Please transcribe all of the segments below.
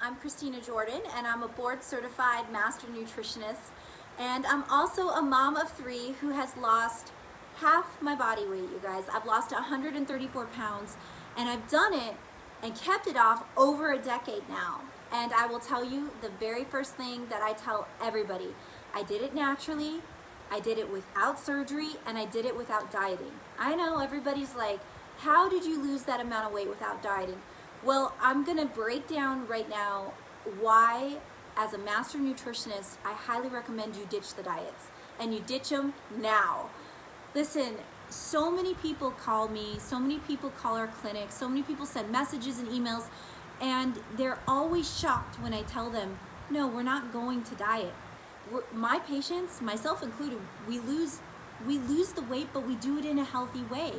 I'm Christina Jordan, and I'm a board-certified Master Nutritionist, and I'm also a mom of 3 who has lost half my body weight, you guys. I've lost 134 pounds, and I've done it and kept it off over a decade now. And I will tell you the very first thing that I tell everybody, I did it naturally, I did it without surgery, and I did it without dieting. I know everybody's like, how did you lose that amount of weight without dieting? Well, I'm gonna break down right now why, as a Master Nutritionist, I highly recommend you ditch the diets, and you ditch them now. Listen, so many people call me, so many people call our clinic, so many people send messages and emails, and they're always shocked when I tell them, no, we're not going to diet. My patients, myself included, we lose the weight, but we do it in a healthy way.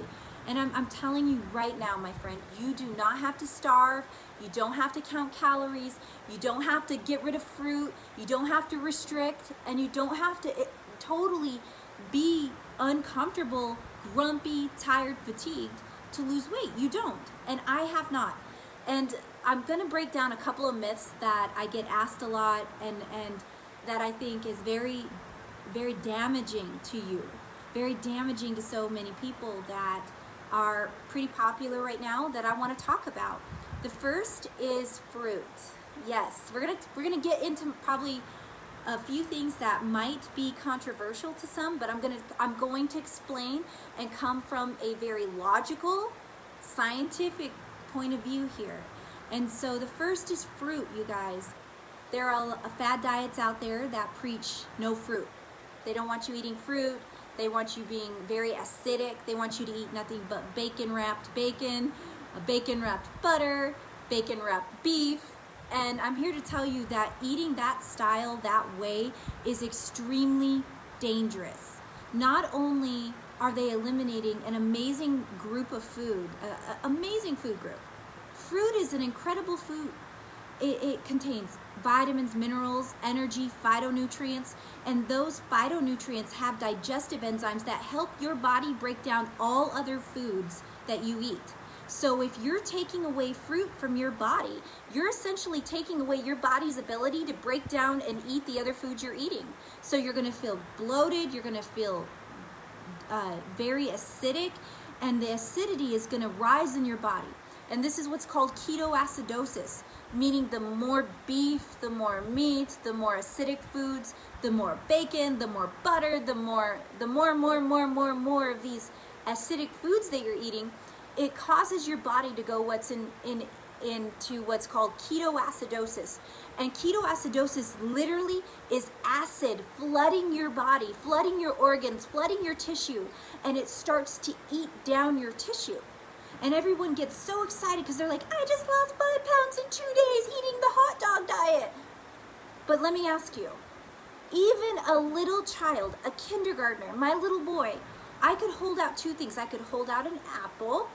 And I'm telling you right now, my friend, you do not have to starve, you don't have to count calories, you don't have to get rid of fruit, you don't have to restrict, and you don't have to totally be uncomfortable, grumpy, tired, fatigued to lose weight. You don't, and I have not. And I'm gonna break down a couple of myths that I get asked a lot and that I think is very, very damaging to you, very damaging to so many people that are pretty popular right now that I want to talk about. The first is fruit. Yes, we're gonna get into probably a few things that might be controversial to some, but I'm going to explain and come from a very logical, scientific point of view here. And so the first is fruit, you guys. There are fad diets out there that preach no fruit. They don't want you eating fruit. They want you being very acidic. They want you to eat nothing but bacon-wrapped bacon, bacon-wrapped butter, bacon-wrapped beef. And I'm here to tell you that eating that style, that way, is extremely dangerous. Not only are they eliminating an amazing group of food, amazing food group. Fruit is an incredible food. It contains vitamins, minerals, energy, phytonutrients, and those phytonutrients have digestive enzymes that help your body break down all other foods that you eat. So if you're taking away fruit from your body, you're essentially taking away your body's ability to break down and eat the other foods you're eating. So you're gonna feel bloated, you're gonna feel very acidic, and the acidity is gonna rise in your body. And this is what's called ketoacidosis, meaning the more beef, the more meat, the more acidic foods, the more bacon, the more butter, the more of these acidic foods that you're eating, it causes your body to go into what's called ketoacidosis. And ketoacidosis literally is acid flooding your body, flooding your organs, flooding your tissue, and it starts to eat down your tissue. And everyone gets so excited because they're like, I just lost 5 pounds in 2 days eating the hot dog diet. But let me ask you, even a little child, a kindergartner, my little boy, I could hold out 2 things. I could hold out an apple,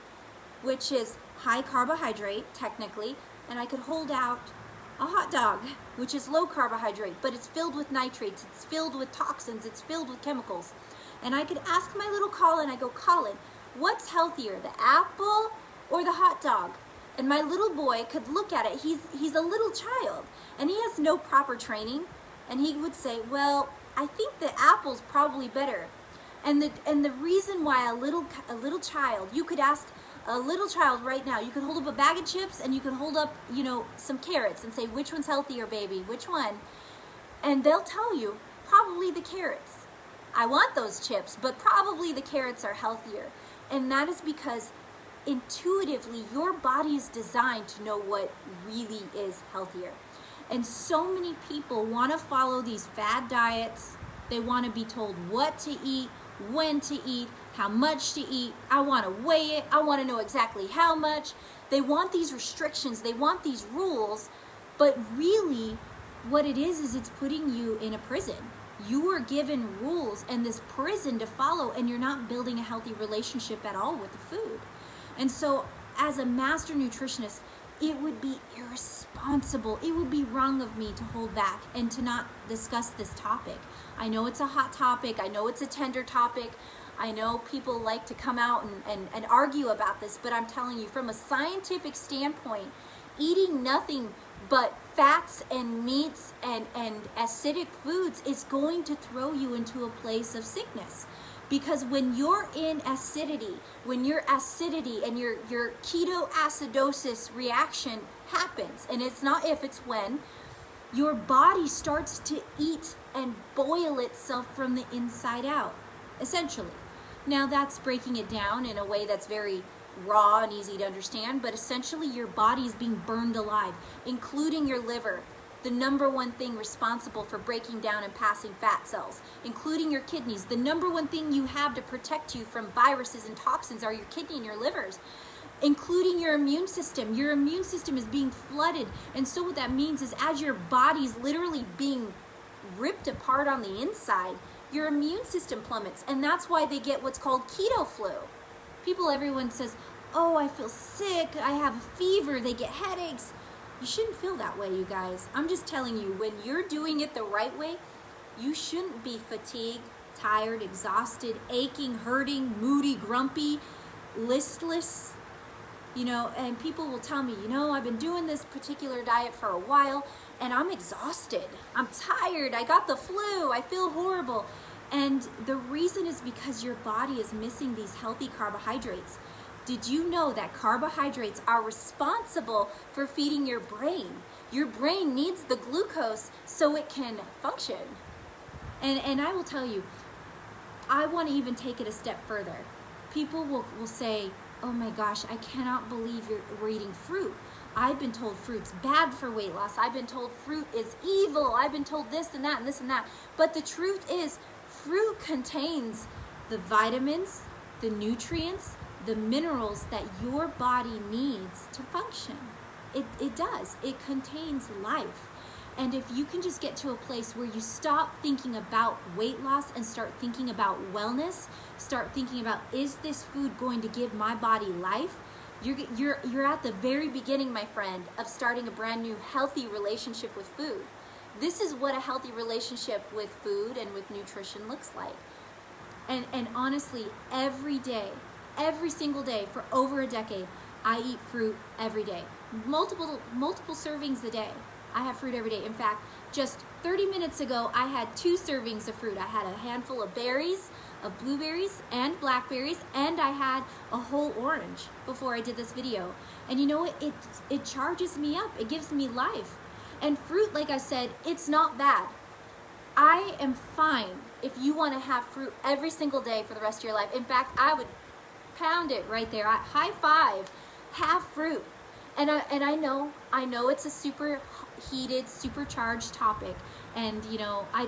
which is high carbohydrate technically, and I could hold out a hot dog, which is low carbohydrate, but it's filled with nitrates, it's filled with toxins, it's filled with chemicals. And I could ask my little Colin, I go, Colin, what's healthier, the apple or the hot dog? And my little boy could look at it. He's a little child, and he has no proper training, and he would say, well, I think the apple's probably better. And the reason why a little child, you could ask a little child right now, you could hold up a bag of chips and you could hold up, some carrots and say, which one's healthier, baby? Which one? And they'll tell you, probably the carrots. I want those chips, but probably the carrots are healthier. And that is because intuitively your body is designed to know what really is healthier. And so many people want to follow these fad diets. They want to be told what to eat, when to eat, how much to eat. I want to weigh it. I want to know exactly how much. They want these restrictions. They want these rules. But really what it is it's putting you in a prison. You are given rules and this prison to follow, and you're not building a healthy relationship at all with the food. And so as a Master Nutritionist, it would be irresponsible, it would be wrong of me to hold back and to not discuss this topic. I know it's a hot topic, I know it's a tender topic, I know people like to come out and argue about this, but I'm telling you, from a scientific standpoint, eating nothing But fats and meats and acidic foods is going to throw you into a place of sickness. Because when you're in acidity, when your acidity and your ketoacidosis reaction happens, and it's not if, it's when, your body starts to eat and boil itself from the inside out, essentially. Now that's breaking it down in a way that's very raw and easy to understand, but essentially your body is being burned alive, including your liver, the number one thing responsible for breaking down and passing fat cells, including your kidneys. The number one thing you have to protect you from viruses and toxins are your kidney and your livers, including your immune system. Your immune system is being flooded, and so what that means is as your body's literally being ripped apart on the inside, your immune system plummets, and that's why they get what's called Ketoflow. Everyone says, oh, I feel sick, I have a fever, they get headaches. You shouldn't feel that way, you guys. I'm just telling you, when you're doing it the right way, you shouldn't be fatigued, tired, exhausted, aching, hurting, moody, grumpy, listless. And people will tell me, I've been doing this particular diet for a while and I'm exhausted. I'm tired. I got the flu. I feel horrible. And the reason is because your body is missing these healthy carbohydrates. Did you know that carbohydrates are responsible for feeding your brain? Your brain needs the glucose so it can function. And I will tell you, I want to even take it a step further. People will say, oh my gosh, I cannot believe we're eating fruit. I've been told fruit's bad for weight loss. I've been told fruit is evil. I've been told this and that and this and that. But the truth is, fruit contains the vitamins, the nutrients, the minerals that your body needs to function. It does. It contains life. And if you can just get to a place where you stop thinking about weight loss and start thinking about wellness, start thinking about, is this food going to give my body life? You're at the very beginning, my friend, of starting a brand new healthy relationship with food. This is what a healthy relationship with food and with nutrition looks like. And honestly, every day, every single day for over a decade, I eat fruit every day. Multiple servings a day. I have fruit every day. In fact, just 30 minutes ago, I had 2 servings of fruit. I had a handful of berries, of blueberries and blackberries, and I had a whole orange before I did this video. And you know what? It charges me up. It gives me life. And fruit, like I said, it's not bad. I am fine if you want to have fruit every single day for the rest of your life. In fact, I would pound it right there. High five. Have fruit. And I know it's a super heated, supercharged topic. And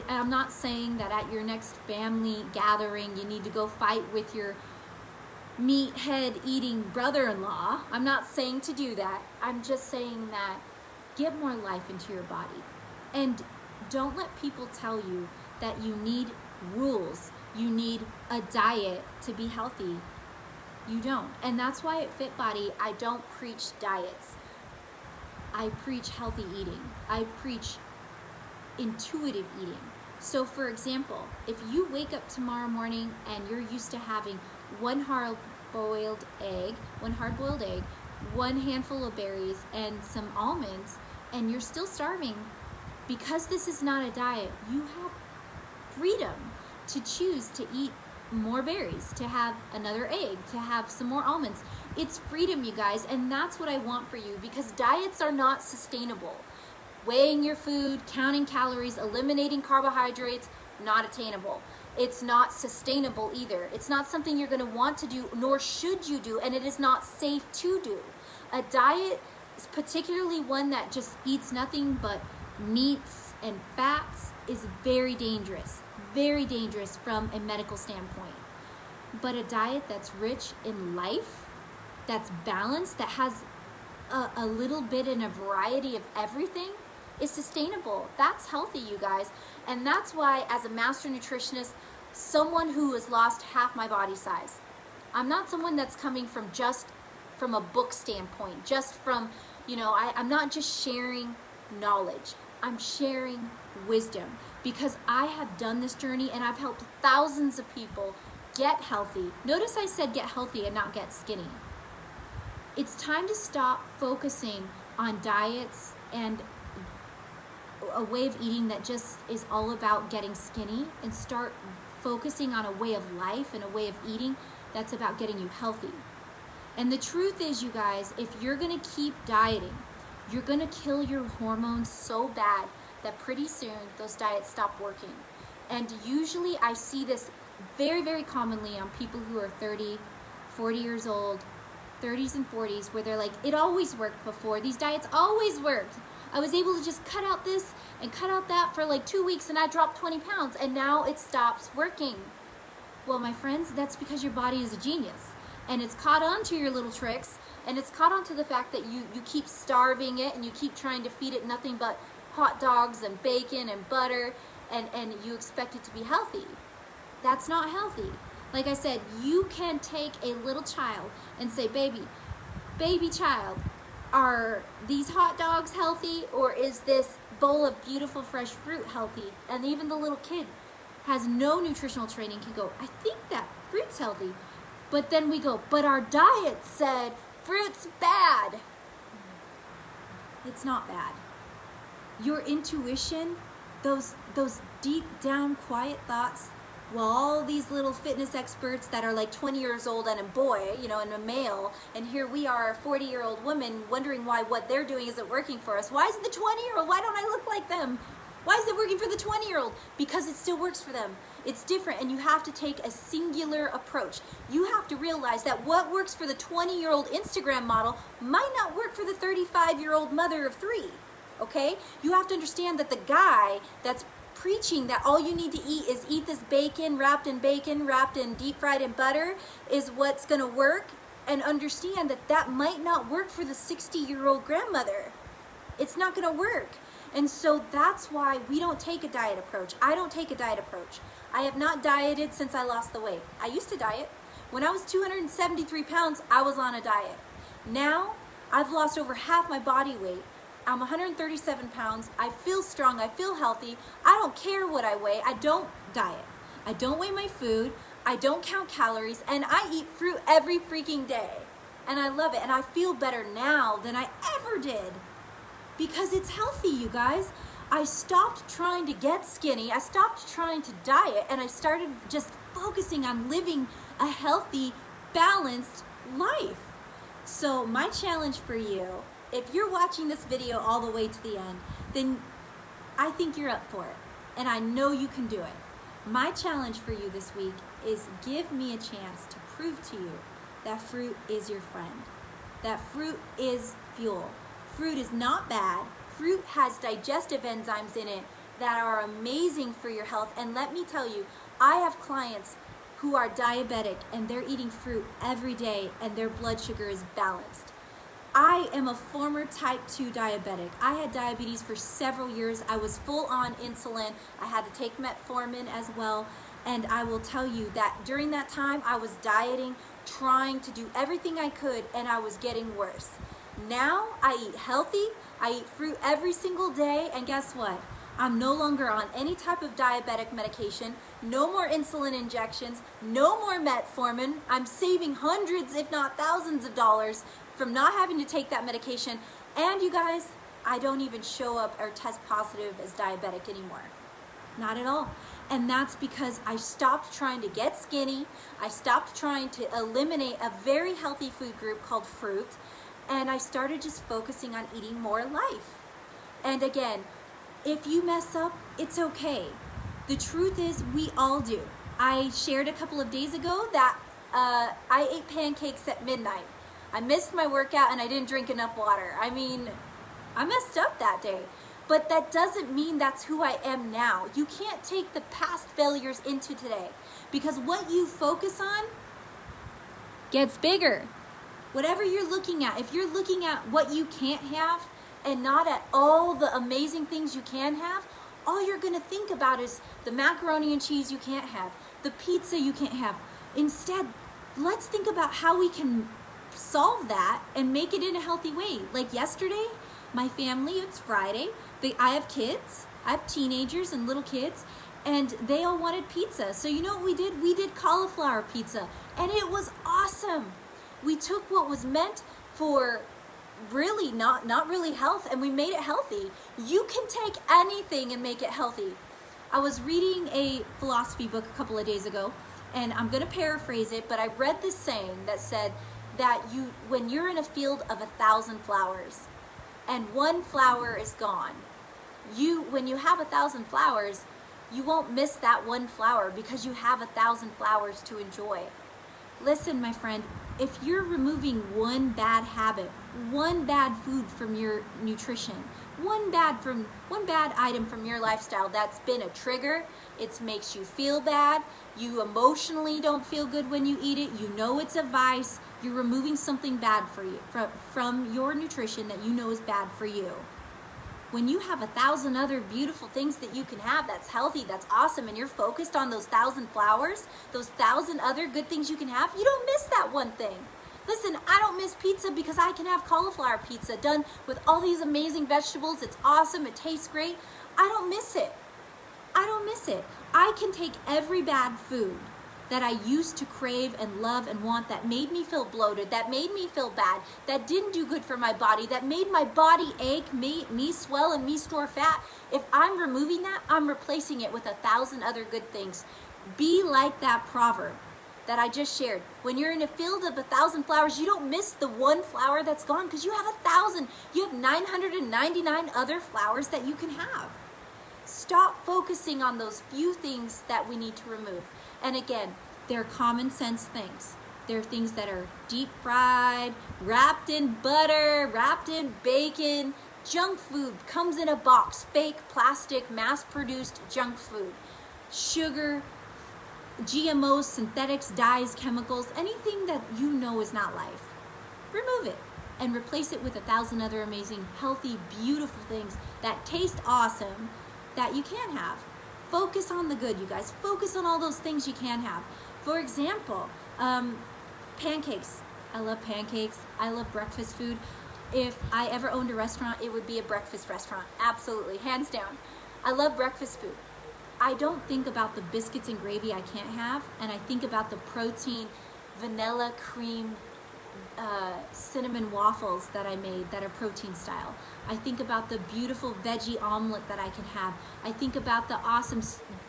I'm not saying that at your next family gathering you need to go fight with your meathead eating brother-in-law. I'm not saying to do that. I'm just saying that get more life into your body. And don't let people tell you that you need rules, you need a diet to be healthy. You don't. And that's why at Fit Body, I don't preach diets. I preach healthy eating. I preach intuitive eating. So for example, if you wake up tomorrow morning and you're used to having one hard-boiled egg, one handful of berries, and some almonds, and you're still starving, because this is not a diet, you have freedom to choose to eat more berries, to have another egg, to have some more almonds. It's freedom, you guys, and that's what I want for you, because diets are not sustainable. Weighing your food, counting calories, eliminating carbohydrates, not attainable. It's not sustainable either. It's not something you're going to want to do, nor should you do, and it is not safe to do. A diet, particularly one that just eats nothing but meats and fats, is very dangerous from a medical standpoint. But a diet that's rich in life, that's balanced, that has a little bit in a variety of everything, is sustainable. That's healthy, you guys. And that's why, as a master nutritionist, someone who has lost half my body size, I'm not someone that's coming from just from a book standpoint, just from, I'm not just sharing knowledge. I'm sharing wisdom, because I have done this journey and I've helped thousands of people get healthy. Notice I said get healthy and not get skinny. It's time to stop focusing on diets and a way of eating that just is all about getting skinny, and start focusing on a way of life and a way of eating that's about getting you healthy. And the truth is, you guys, if you're gonna keep dieting, you're gonna kill your hormones so bad that pretty soon those diets stop working. And usually I see this very, very commonly on people who are 30, 40 years old, 30s and 40s, where they're like, it always worked before. These diets always worked. I was able to just cut out this and cut out that for like 2 weeks and I dropped 20 pounds and now it stops working. Well, my friends, that's because your body is a genius and it's caught on to your little tricks, and it's caught on to the fact that you keep starving it and you keep trying to feed it nothing but hot dogs and bacon and butter, and you expect it to be healthy. That's not healthy. Like I said, you can take a little child and say, baby child, are these hot dogs healthy, or is this bowl of beautiful fresh fruit healthy? And even the little kid has no nutritional training can go, I think that fruit's healthy. But then we go, but our diet said fruit's bad. It's not bad. Your intuition, those deep down quiet thoughts, well, all these little fitness experts that are like 20 years old and a boy, you know, and a male, and here we are, a 40-year-old woman, wondering why what they're doing isn't working for us. Why is the 20-year-old? Why don't I look like them? Why is it working for the 20-year-old? Because it still works for them. It's different, and you have to take a singular approach. You have to realize that what works for the 20-year-old Instagram model might not work for the 35-year-old mother of 3, okay? You have to understand that the guy that's preaching that all you need to eat is eat this bacon, wrapped in deep fried in butter, is what's gonna work, and understand that that might not work for the 60-year-old grandmother. It's not gonna work. And so that's why we don't take a diet approach. I don't take a diet approach. I have not dieted since I lost the weight. I used to diet. When I was 273 pounds, I was on a diet. Now, I've lost over half my body weight. I'm 137 pounds. I feel strong. I feel healthy. I don't care what I weigh. I don't diet. I don't weigh my food. I don't count calories. And I eat fruit every freaking day. And I love it. And I feel better now than I ever did. Because it's healthy, you guys. I stopped trying to get skinny. I stopped trying to diet. And I started just focusing on living a healthy, balanced life. So my challenge for you, if you're watching this video all the way to the end, then I think you're up for it. And I know you can do it. My challenge for you this week is give me a chance to prove to you that fruit is your friend. That fruit is fuel. Fruit is not bad. Fruit has digestive enzymes in it that are amazing for your health. And let me tell you, I have clients who are diabetic and they're eating fruit every day and their blood sugar is balanced. I am a former type 2 diabetic. I had diabetes for several years. I was full on insulin. I had to take metformin as well. And I will tell you that during that time, I was dieting, trying to do everything I could, and I was getting worse. Now I eat healthy, I eat fruit every single day, and guess what? I'm no longer on any type of diabetic medication, no more insulin injections, no more metformin. I'm saving hundreds, if not thousands of dollars from not having to take that medication. And you guys, I don't even show up or test positive as diabetic anymore. Not at all. And that's because I stopped trying to get skinny. I stopped trying to eliminate a very healthy food group called fruit. And I started just focusing on eating more life. And again, if you mess up, it's okay. The truth is, we all do. I shared a couple of days ago that I ate pancakes at midnight. I missed my workout and I didn't drink enough water. I mean, I messed up that day. But that doesn't mean that's who I am now. You can't take the past failures into today, because what you focus on gets bigger. Whatever you're looking at, if you're looking at what you can't have and not at all the amazing things you can have, all you're gonna think about is the macaroni and cheese you can't have, the pizza you can't have. Instead, let's think about how we can solve that and make it in a healthy way. Like yesterday, my family, it's Friday, I have kids, I have teenagers and little kids, and they all wanted pizza. So you know what we did? We did cauliflower pizza, and it was awesome. We took what was meant for really not really health, and we made it healthy. You can take anything and make it healthy. I was reading a philosophy book a couple of days ago, and I'm going to paraphrase it, but I read this saying that said that when you're in a field of 1,000 flowers and one flower is gone, when you have 1,000 flowers, you won't miss that one flower because you have 1,000 flowers to enjoy. Listen, my friend, if you're removing one bad habit, one bad food from your nutrition, one bad item from your lifestyle that's been a trigger, it makes you feel bad, you emotionally don't feel good when you eat it, you know it's a vice, you're removing something bad for you from your nutrition that you know is bad for you. When you have 1,000 other beautiful things that you can have that's healthy, that's awesome, and you're focused on those 1,000 flowers, those 1,000 other good things you can have, you don't miss that one thing. Listen, I don't miss pizza because I can have cauliflower pizza done with all these amazing vegetables. It's awesome, it tastes great. I don't miss it. I don't miss it. I can take every bad food that I used to crave and love and want, that made me feel bloated, that made me feel bad, that didn't do good for my body, that made my body ache, me swell and me store fat. If I'm removing that, I'm replacing it with 1,000 other good things. Be like that proverb that I just shared. When you're in a field of 1,000 flowers, you don't miss the one flower that's gone because you have 1,000. You have 999 other flowers that you can have. Stop focusing on those few things that we need to remove. And again, they're common sense things. They're things that are deep fried, wrapped in butter, wrapped in bacon. Junk food comes in a box, fake, plastic, mass-produced junk food. Sugar, GMOs, synthetics, dyes, chemicals, anything that you know is not life. Remove it and replace it with 1,000 other amazing, healthy, beautiful things that taste awesome that you can have. Focus on the good, you guys. Focus on all those things you can have. For example, pancakes. I love pancakes. I love breakfast food. If I ever owned a restaurant, it would be a breakfast restaurant. Absolutely, hands down. I love breakfast food. I don't think about the biscuits and gravy I can't have, and I think about the protein, vanilla cream, cinnamon waffles that I made that are protein style. I think about the beautiful veggie omelet that I can have. I think about the awesome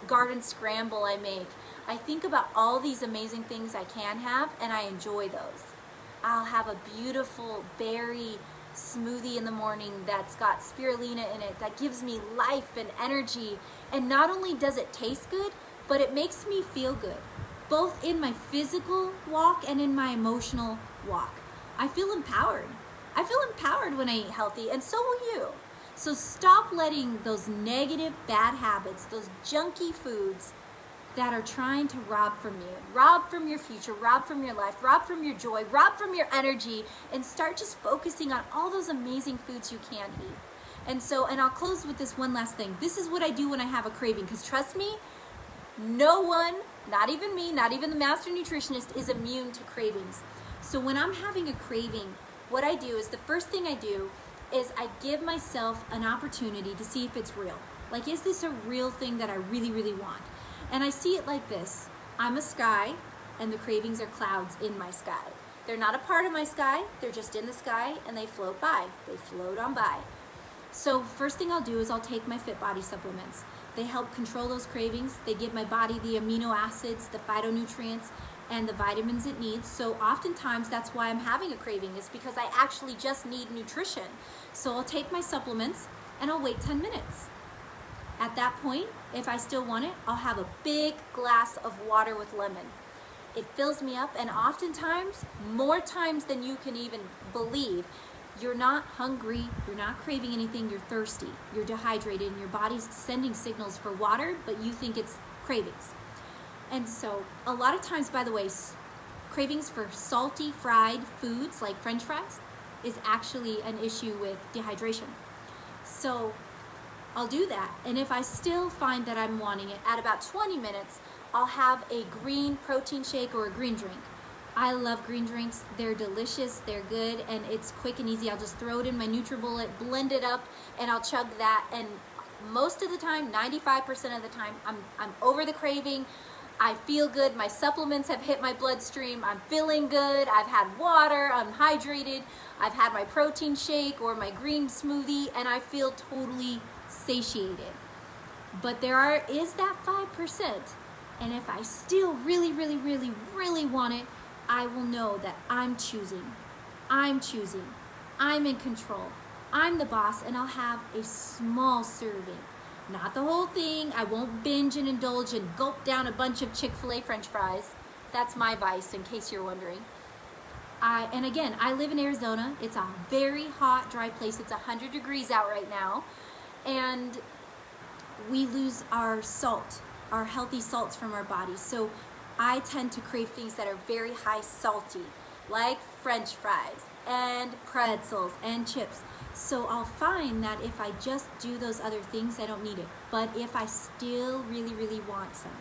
garden scramble I make. I think about all these amazing things I can have, and I enjoy those. I'll have a beautiful berry smoothie in the morning that's got spirulina in it that gives me life and energy. And not only does it taste good, but it makes me feel good, both in my physical walk and in my emotional walk. I feel empowered. I feel empowered when I eat healthy, and so will you. So stop letting those negative, bad habits, those junky foods that are trying to rob from you, rob from your future, rob from your life, rob from your joy, rob from your energy, and start just focusing on all those amazing foods you can eat. And I'll close with this one last thing. This is what I do when I have a craving, because trust me, no one, not even me, not even the Master Nutritionist, is immune to cravings. So when I'm having a craving, what I do is the first thing I do is I give myself an opportunity to see if it's real. Like, is this a real thing that I really, really want? And I see it like this. I'm a sky, and the cravings are clouds in my sky. They're not a part of my sky, they're just in the sky, and they float by. They float on by. So first thing I'll do is I'll take my Fit Body supplements. They help control those cravings. They give my body the amino acids, the phytonutrients, and the vitamins it needs. So oftentimes that's why I'm having a craving, is because I actually just need nutrition. So I'll take my supplements and I'll wait 10 minutes. At that point, if I still want it, I'll have a big glass of water with lemon. It fills me up, and oftentimes, more times than you can even believe, you're not hungry, you're not craving anything, you're thirsty, you're dehydrated, and your body's sending signals for water, but you think it's cravings. And so a lot of times, by the way, cravings for salty fried foods like French fries is actually an issue with dehydration. So I'll do that, and if I still find that I'm wanting it, at about 20 minutes, I'll have a green protein shake or a green drink. I love green drinks. They're delicious, they're good, and it's quick and easy. I'll just throw it in my NutriBullet, blend it up, and I'll chug that. And most of the time, 95% of the time, I'm over the craving. I feel good. My supplements have hit my bloodstream. I'm feeling good. I've had water. I'm hydrated. I've had my protein shake or my green smoothie, and I feel totally satiated. But there is that 5%. And if I still really, really, really, really want it, I will know that I'm choosing. I'm choosing. I'm in control. I'm the boss, and I'll have a small serving. Not the whole thing. I won't binge and indulge and gulp down a bunch of Chick-fil-A French fries. That's my vice, in case you're wondering. And again, I live in Arizona. It's a very hot, dry place. It's 100 degrees out right now. And we lose our salt, our healthy salts from our bodies. So I tend to crave things that are very high salty, like French fries and pretzels and chips. So I'll find that if I just do those other things, I don't need it. But if I still really, really want some,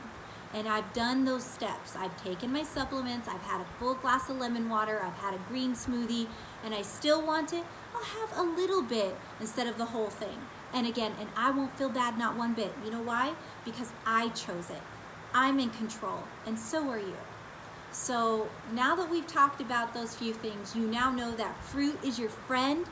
and I've done those steps, I've taken my supplements, I've had a full glass of lemon water, I've had a green smoothie, and I still want it, I'll have a little bit instead of the whole thing. And again, and I won't feel bad, not one bit. You know why? Because I chose it. I'm in control, and so are you. So now that we've talked about those few things, you now know that fruit is your friend.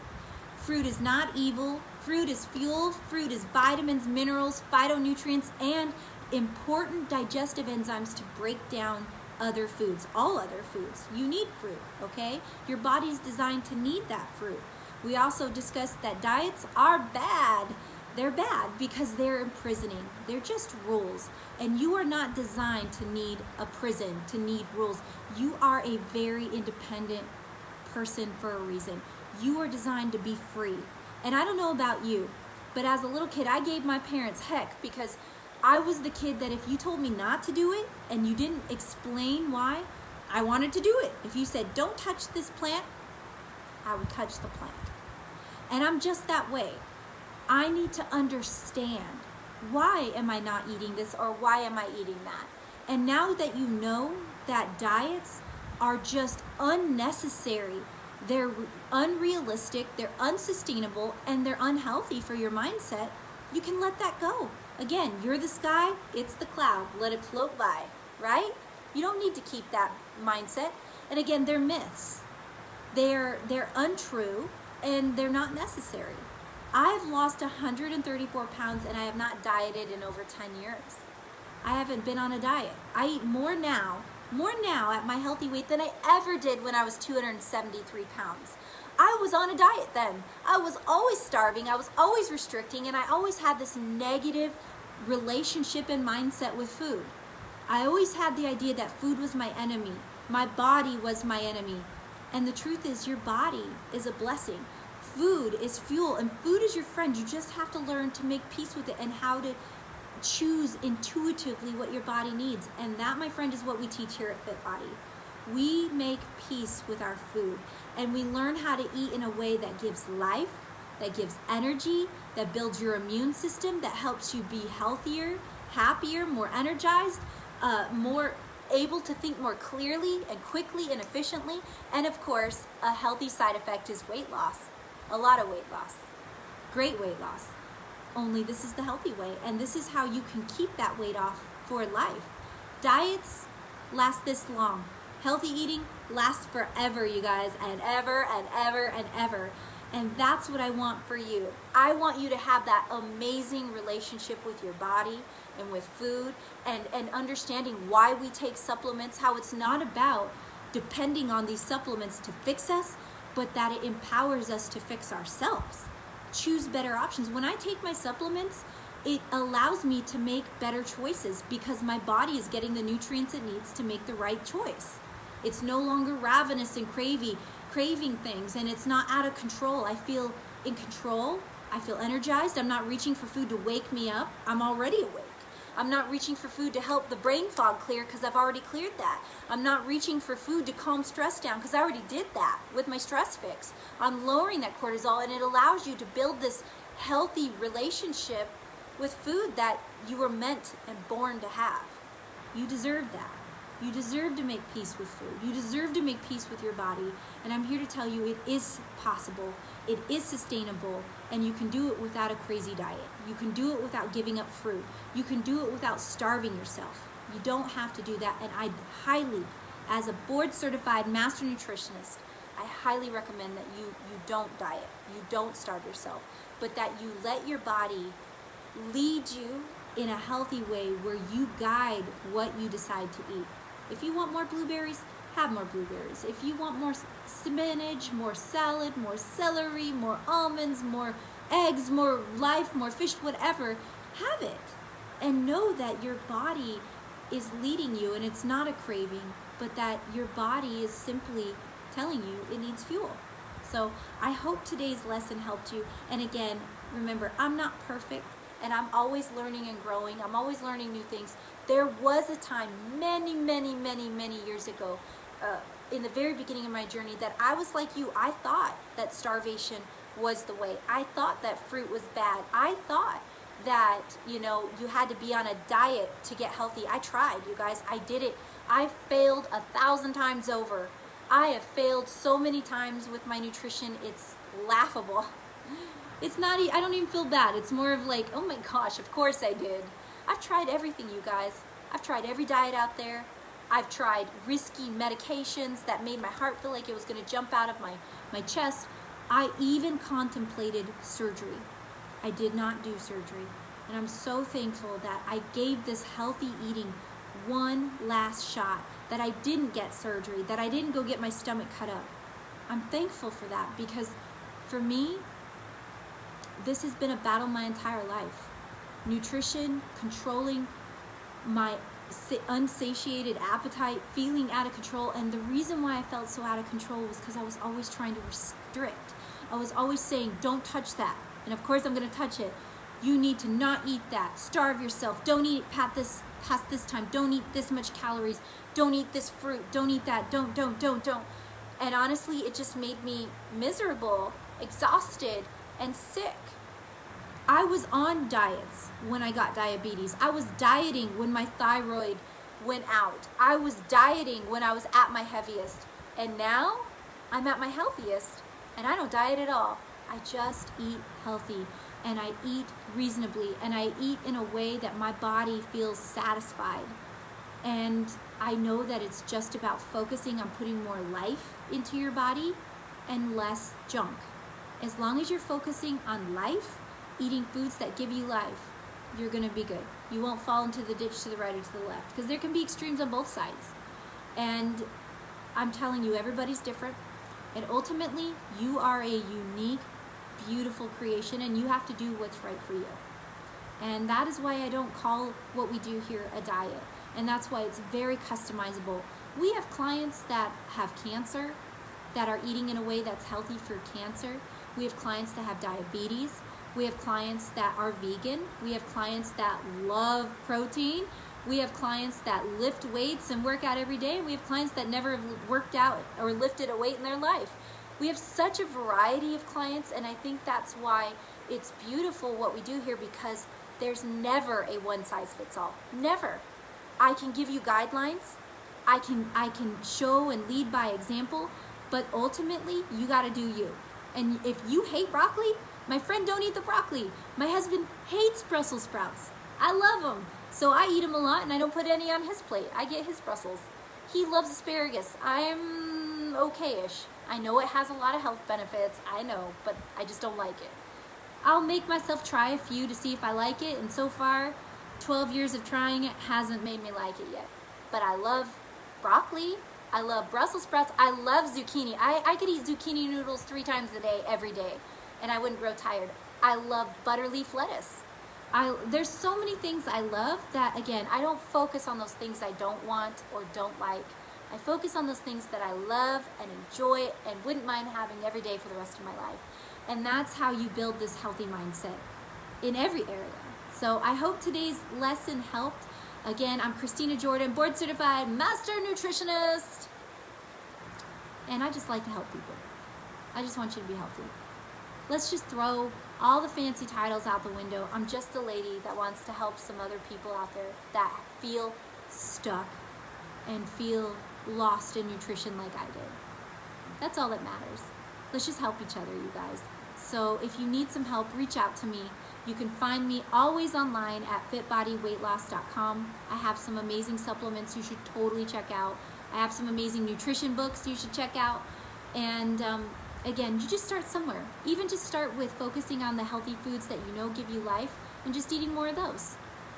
Fruit is not evil. Fruit is fuel. Fruit is vitamins, minerals, phytonutrients, and important digestive enzymes to break down other foods, all other foods. You need fruit, okay? Your body's designed to need that fruit. We also discussed that diets are bad. They're bad because they're imprisoning. They're just rules. And you are not designed to need a prison, to need rules. You are a very independent person for a reason. You are designed to be free. And I don't know about you, but as a little kid, I gave my parents heck because I was the kid that if you told me not to do it and you didn't explain why, I wanted to do it. If you said, don't touch this plant, I would touch the plant. And I'm just that way. I need to understand, why am I not eating this or why am I eating that? And now that you know that diets are just unnecessary, they're unrealistic, they're unsustainable, and they're unhealthy for your mindset, you can let that go. Again, you're the sky, it's the cloud. Let it float by, right? You don't need to keep that mindset. And again, they're myths. They're untrue, and they're not necessary. I've lost 134 pounds, and I have not dieted in over 10 years. I haven't been on a diet. I eat more now at my healthy weight than I ever did when I was 273 pounds. I was on a diet then. I was always starving, I was always restricting, and I always had this negative relationship and mindset with food. I always had the idea that food was my enemy. My body was my enemy. And the truth is, your body is a blessing. Food is fuel, and food is your friend. You just have to learn to make peace with it and how to choose intuitively what your body needs. And that, my friend, is what we teach here at Fit Body. We make peace with our food, and we learn how to eat in a way that gives life, that gives energy, that builds your immune system, that helps you be healthier, happier, more energized, more able to think more clearly and quickly and efficiently. And of course, a healthy side effect is weight loss. A lot of weight loss. Great weight loss. Only this is the healthy way, and this is how you can keep that weight off for life. Diets last this long. Healthy eating lasts forever, you guys, and ever and ever and ever. And that's what I want for you. I want you to have that amazing relationship with your body and with food, and understanding why we take supplements, how it's not about depending on these supplements to fix us, but that it empowers us to fix ourselves. Choose better options. When I take my supplements, it allows me to make better choices because my body is getting the nutrients it needs to make the right choice. It's no longer ravenous and craving things, and it's not out of control. I feel in control. I feel energized. I'm not reaching for food to wake me up. I'm already awake. I'm not reaching for food to help the brain fog clear because I've already cleared that. I'm not reaching for food to calm stress down because I already did that with my stress fix. I'm lowering that cortisol, and it allows you to build this healthy relationship with food that you were meant and born to have. You deserve that. You deserve to make peace with food. You deserve to make peace with your body. And I'm here to tell you it is possible. It is sustainable. And you can do it without a crazy diet. You can do it without giving up fruit. You can do it without starving yourself. You don't have to do that. And I highly, as a board certified master nutritionist, I highly recommend that you don't diet, you don't starve yourself, but that you let your body lead you in a healthy way where you guide what you decide to eat. If you want more blueberries, have more blueberries. If you want more spinach, more salad, more celery, more almonds, more eggs, more life, more fish, whatever, have it. And know that your body is leading you, and it's not a craving, but that your body is simply telling you it needs fuel. So I hope today's lesson helped you. And again, remember, I'm not perfect, and I'm always learning and growing. I'm always learning new things. There was a time many years ago, in the very beginning of my journey, that I was like you. I thought that starvation was the way. I thought that fruit was bad. I thought that, you had to be on a diet to get healthy. I tried, you guys. I did it. I failed 1,000 times over. I have failed so many times with my nutrition. It's laughable. It's not, I don't even feel bad. It's more of like, oh my gosh, of course I did. I've tried everything, you guys. I've tried every diet out there. I've tried risky medications that made my heart feel like it was going to jump out of my chest. I even contemplated surgery. I did not do surgery. And I'm so thankful that I gave this healthy eating one last shot, that I didn't get surgery, that I didn't go get my stomach cut up. I'm thankful for that, because for me, this has been a battle my entire life. Nutrition, controlling my unsatiated appetite, feeling out of control. And the reason why I felt so out of control was because I was always trying to restrict. I was always saying, don't touch that. And of course I'm going to touch it. You need to not eat that. Starve yourself. Don't eat it past this time. Don't eat this much calories. Don't eat this fruit. Don't eat that. Don't. And honestly, it just made me miserable, exhausted, and sick. I was on diets when I got diabetes. I was dieting when my thyroid went out. I was dieting when I was at my heaviest. And now I'm at my healthiest, and I don't diet at all. I just eat healthy, and I eat reasonably, and I eat in a way that my body feels satisfied. And I know that it's just about focusing on putting more life into your body and less junk. As long as you're focusing on life, eating foods that give you life, you're gonna be good. You won't fall into the ditch to the right or to the left, because there can be extremes on both sides. And I'm telling you, everybody's different. And ultimately, you are a unique, beautiful creation, and you have to do what's right for you. And that is why I don't call what we do here a diet. And that's why it's very customizable. We have clients that have cancer, that are eating in a way that's healthy for cancer. We have clients that have diabetes. We have clients that are vegan. We have clients that love protein. We have clients that lift weights and work out every day. We have clients that never have worked out or lifted a weight in their life. We have such a variety of clients, and I think that's why it's beautiful what we do here, because there's never a one-size-fits-all. Never. I can give you guidelines. I can show and lead by example, but ultimately, you got to do you. And if you hate broccoli, my friend, don't eat the broccoli. My husband hates Brussels sprouts. I love them. So I eat them a lot, and I don't put any on his plate. I get his Brussels. He loves asparagus. I'm okay-ish. I know it has a lot of health benefits. I know, but I just don't like it. I'll make myself try a few to see if I like it, and so far, 12 years of trying it hasn't made me like it yet. But I love broccoli. I love Brussels sprouts. I love zucchini. I could eat zucchini noodles 3 times a day, every day, and I wouldn't grow tired. I love butter leaf lettuce. There's so many things I love that, again, I don't focus on those things I don't want or don't like. I focus on those things that I love and enjoy and wouldn't mind having every day for the rest of my life. And that's how you build this healthy mindset in every area. So I hope today's lesson helped. Again, I'm Christina Jordan, board certified Master Nutritionist. And I just like to help people. I just want you to be healthy. Let's just throw all the fancy titles out the window. I'm just a lady that wants to help some other people out there that feel stuck and feel lost in nutrition like I did. That's all that matters. Let's just help each other, you guys. So if you need some help, reach out to me. You can find me always online at fitbodyweightloss.com. I have some amazing supplements you should totally check out. I have some amazing nutrition books you should check out. And again, you just start somewhere. Even just start with focusing on the healthy foods that you know give you life and just eating more of those.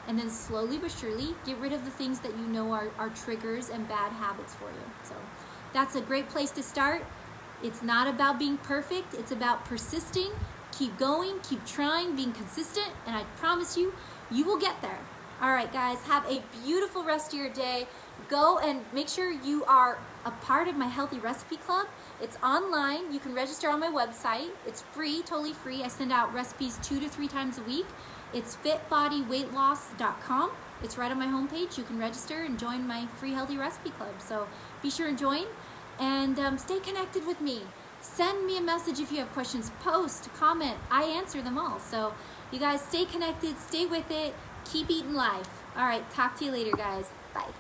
And then slowly but surely, get rid of the things that you know are triggers and bad habits for you. So that's a great place to start. It's not about being perfect. It's about persisting. Keep going, keep trying, being consistent, and I promise you, you will get there. All right, guys, have a beautiful rest of your day. Go and make sure you are a part of my Healthy Recipe Club. It's online. You can register on my website. It's free, totally free. I send out recipes 2 to 3 times a week. It's fitbodyweightloss.com. It's right on my homepage. You can register and join my free Healthy Recipe Club. So be sure and join and stay connected with me. Send me a message if you have questions. Post, comment. I answer them all. So you guys stay connected, stay with it, keep eating life. All right, talk to you later, guys. Bye.